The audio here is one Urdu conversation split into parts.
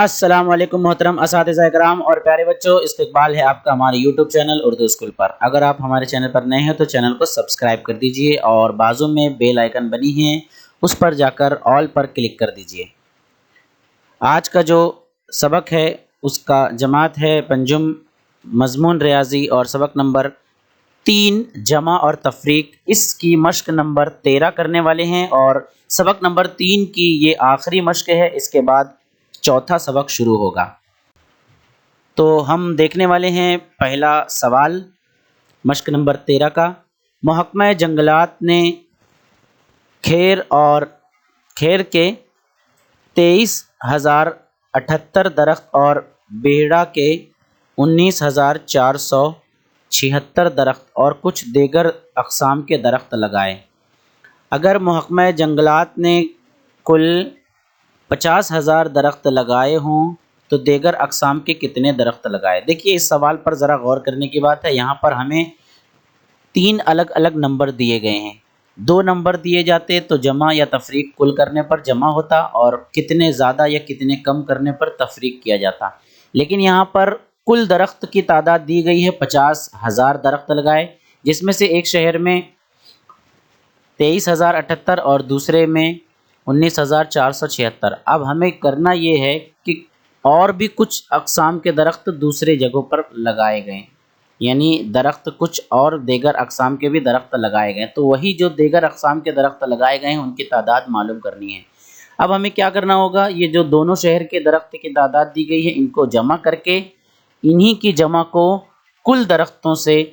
السلام علیکم محترم اساتذہ کرام اور پیارے بچوں، استقبال ہے آپ کا ہمارے یوٹیوب چینل اردو اسکول پر۔ اگر آپ ہمارے چینل پر نئے ہیں تو چینل کو سبسکرائب کر دیجئے اور بازو میں بیل آئیکن بنی ہے اس پر جا کر آل پر کلک کر دیجئے۔ آج کا جو سبق ہے اس کا جماعت ہے پنجم، مضمون ریاضی اور سبق نمبر 3 جمع اور تفریق۔ اس کی مشق نمبر 13 کرنے والے ہیں اور سبق نمبر 3 کی یہ آخری مشق ہے، اس کے بعد چوتھا سبق شروع ہوگا۔ تو ہم دیکھنے والے ہیں پہلا سوال مشق نمبر 13 کا۔ محکمہ جنگلات نے کھیر کے 23,078 درخت اور بیڑا کے 19,476 درخت اور کچھ دیگر اقسام کے درخت لگائے۔ اگر محکمہ جنگلات نے کل 50,000 درخت لگائے ہوں تو دیگر اقسام کے کتنے درخت لگائے؟ دیکھیے اس سوال پر ذرا غور کرنے کی بات ہے۔ یہاں پر ہمیں 3 الگ الگ نمبر دیے گئے ہیں۔ 2 نمبر دیے جاتے تو جمع یا تفریق کل کرنے پر جمع ہوتا اور کتنے زیادہ یا کتنے کم کرنے پر تفریق کیا جاتا، لیکن یہاں پر کل درخت کی تعداد دی گئی ہے 50,000 درخت لگائے، جس میں سے ایک شہر میں 23,078 اور دوسرے میں 19,476۔ اب ہمیں کرنا یہ ہے کہ اور بھی کچھ اقسام کے درخت دوسرے جگہوں پر لگائے گئے، یعنی درخت کچھ اور دیگر اقسام کے بھی درخت لگائے گئے، تو وہی جو دیگر اقسام کے درخت لگائے گئے ہیں ان کی تعداد معلوم کرنی ہے۔ اب ہمیں کیا کرنا ہوگا، یہ جو دونوں شہر کے درخت کی تعداد دی گئی ہے ان کو جمع کر کے انہی کی جمع کو کل درختوں سے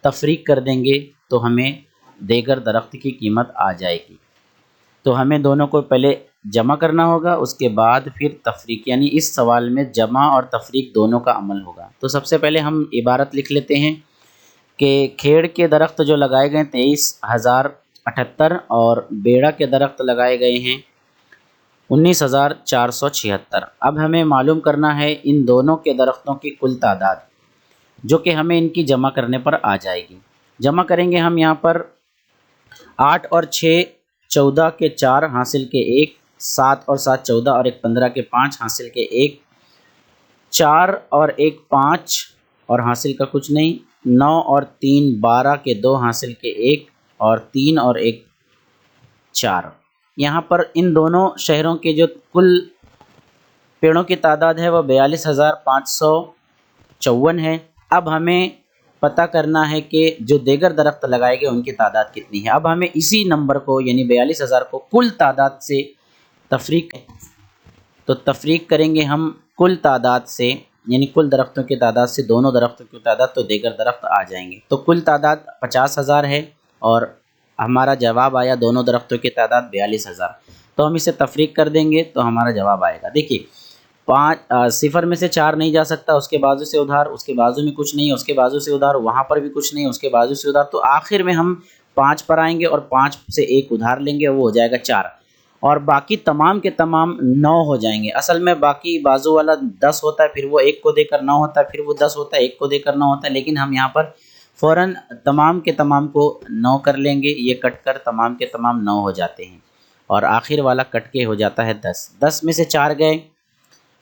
تفریق کر دیں گے تو ہمیں دیگر درخت کی قیمت آ جائے گی۔ تو ہمیں دونوں کو پہلے جمع کرنا ہوگا، اس کے بعد پھر تفریق، یعنی اس سوال میں جمع اور تفریق دونوں کا عمل ہوگا۔ تو سب سے پہلے ہم عبارت لکھ لیتے ہیں کہ کھیڑ کے درخت جو لگائے گئے 23,078 اور بیڑا کے درخت لگائے گئے ہیں 19,476۔ اب ہمیں معلوم کرنا ہے ان دونوں کے درختوں کی کل تعداد، جو کہ ہمیں ان کی جمع کرنے پر آ جائے گی۔ جمع کریں گے ہم یہاں پر 8 اور 6 14 کے 4 حاصل کے 1، 7 اور 7 14 اور 1 15 کے 5 حاصل کے 1، 4 اور 1 5 اور حاصل کا کچھ نہیں، 9 اور 3 12 کے 2 حاصل کے 1 اور 3 اور 1 4۔ یہاں پر ان دونوں شہروں کے جو کل پیڑوں کی تعداد ہے وہ 42,554 ہے۔ اب ہمیں پتہ کرنا ہے کہ جو دیگر درخت لگائے گئے ان کی تعداد کتنی ہے۔ اب ہمیں اسی نمبر کو یعنی 42,000 کو کل تعداد سے تفریق کریں گے ہم کل تعداد سے، یعنی کل درختوں کی تعداد سے دونوں درختوں کی تعداد، تو دیگر درخت آ جائیں گے۔ تو کل تعداد 50,000 ہے اور ہمارا جواب آیا دونوں درختوں کی تعداد 42,000۔ تو ہم اسے تفریق کر دیں گے تو ہمارا جواب آئے گا۔ دیکھیے 0 میں سے 4 نہیں جا سکتا، اس کے بازو سے ادھار، اس کے بازو میں کچھ نہیں، اس کے بازو سے ادھار، وہاں پر بھی کچھ نہیں، اس کے بازو سے ادھار، تو آخر میں ہم 5 پر آئیں گے اور 5 سے 1 ادھار لیں گے، وہ ہو جائے گا 4، اور باقی تمام کے تمام 9 ہو جائیں گے۔ اصل میں باقی بازو والا 10 ہوتا ہے، پھر وہ 1 کو دے کر 9 ہوتا ہے، پھر وہ 10 ہوتا ہے 1 کو دے کر 9 ہوتا ہے، لیکن ہم یہاں پر فوراً تمام کے تمام کو 9 کر لیں گے، یہ کٹ کر تمام کے تمام 9 ہو جاتے ہیں اور آخر والا کٹ کے ہو جاتا ہے 10۔ 10 میں سے 4 گئے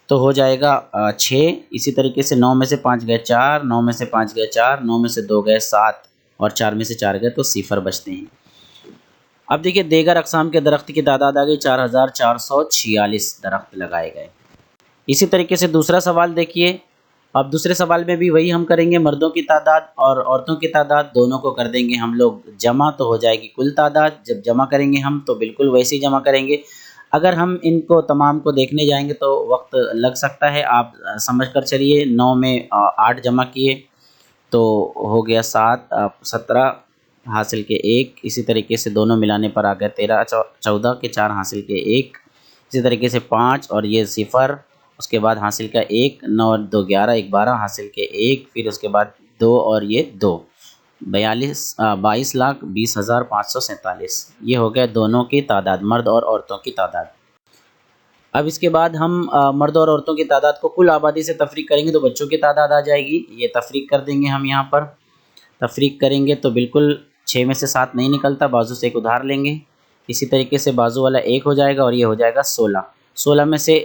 تو ہو جائے گا 6، اسی طریقے سے 9 میں سے 5 گئے 4، 9 میں سے 5 گئے 4، 9 میں سے 2 گئے 7 اور 4 میں سے 4 گئے تو 0 بچتے ہیں۔ اب دیکھیے دیگر اقسام کے درخت کی تعداد آ گئی 4,446 درخت لگائے گئے۔ اسی طریقے سے دوسرا سوال دیکھیے۔ اب دوسرے سوال میں بھی وہی ہم کریں گے، مردوں کی تعداد اور عورتوں کی تعداد دونوں کو کر دیں گے ہم لوگ جمع، تو ہو جائے گی کل تعداد۔ جب جمع کریں گے ہم تو بالکل ویسے ہی جمع کریں گے۔ اگر ہم ان کو تمام کو دیکھنے جائیں گے تو وقت لگ سکتا ہے، آپ سمجھ کر چلیے۔ 9 میں 8 جمع کیے تو ہو گیا 7، 17 حاصل کے 1، اسی طریقے سے دونوں ملانے پر آ گیا 13، 14 کے 4 حاصل کے 1، اسی طریقے سے 5 اور یہ 0، اس کے بعد حاصل کا 1، 9 اور 2 11، 1 12 حاصل کے 1، پھر اس کے بعد 2 اور یہ 2، 22,20,547۔ یہ ہو گیا دونوں کی تعداد، مرد اور عورتوں کی تعداد۔ اب اس کے بعد ہم مرد اور عورتوں کی تعداد کو کل آبادی سے تفریق کریں گے تو بچوں کی تعداد آ جائے گی، یہ تفریق کر دیں گے ہم یہاں پر۔ تفریق کریں گے تو بالکل 6 میں سے 7 نہیں نکلتا، بازو سے 1 ادھار لیں گے، اسی طریقے سے بازو والا 1 ہو جائے گا اور یہ ہو جائے گا 16۔ 16 میں سے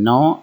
9,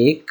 1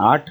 8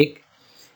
1।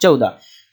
14।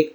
1,